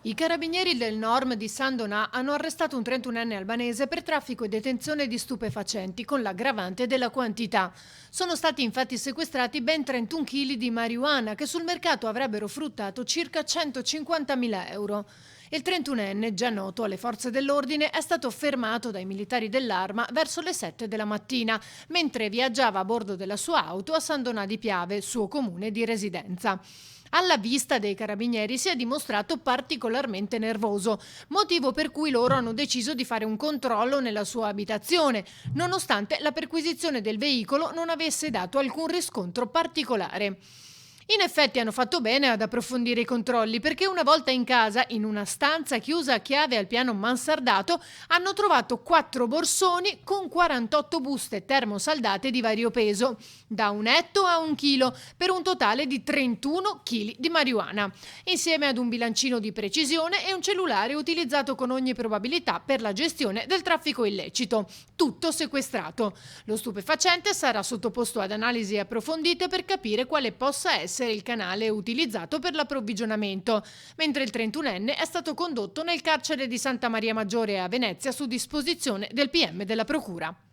I carabinieri del Norm di San Donà hanno arrestato un 31enne albanese per traffico e detenzione di stupefacenti con l'aggravante della quantità. Sono stati infatti sequestrati ben 31 kg di marijuana che sul mercato avrebbero fruttato circa 150.000 euro. Il 31enne, già noto alle forze dell'ordine, è stato fermato dai militari dell'Arma verso le 7 della mattina, mentre viaggiava a bordo della sua auto a San Donà di Piave, suo comune di residenza. Alla vista dei carabinieri si è dimostrato particolarmente nervoso, motivo per cui loro hanno deciso di fare un controllo nella sua abitazione, nonostante la perquisizione del veicolo non avesse dato alcun riscontro particolare. In effetti hanno fatto bene ad approfondire i controlli perché una volta in casa, in una stanza chiusa a chiave al piano mansardato, hanno trovato 4 borsoni con 48 buste termosaldate di vario peso, da 1 etto a 1 chilo, per un totale di 31 kg di marijuana, insieme ad un bilancino di precisione e un cellulare utilizzato con ogni probabilità per la gestione del traffico illecito, tutto sequestrato. Lo stupefacente sarà sottoposto ad analisi approfondite per capire quale possa essere il canale utilizzato per l'approvvigionamento, mentre il 31enne è stato condotto nel carcere di Santa Maria Maggiore a Venezia su disposizione del PM della Procura.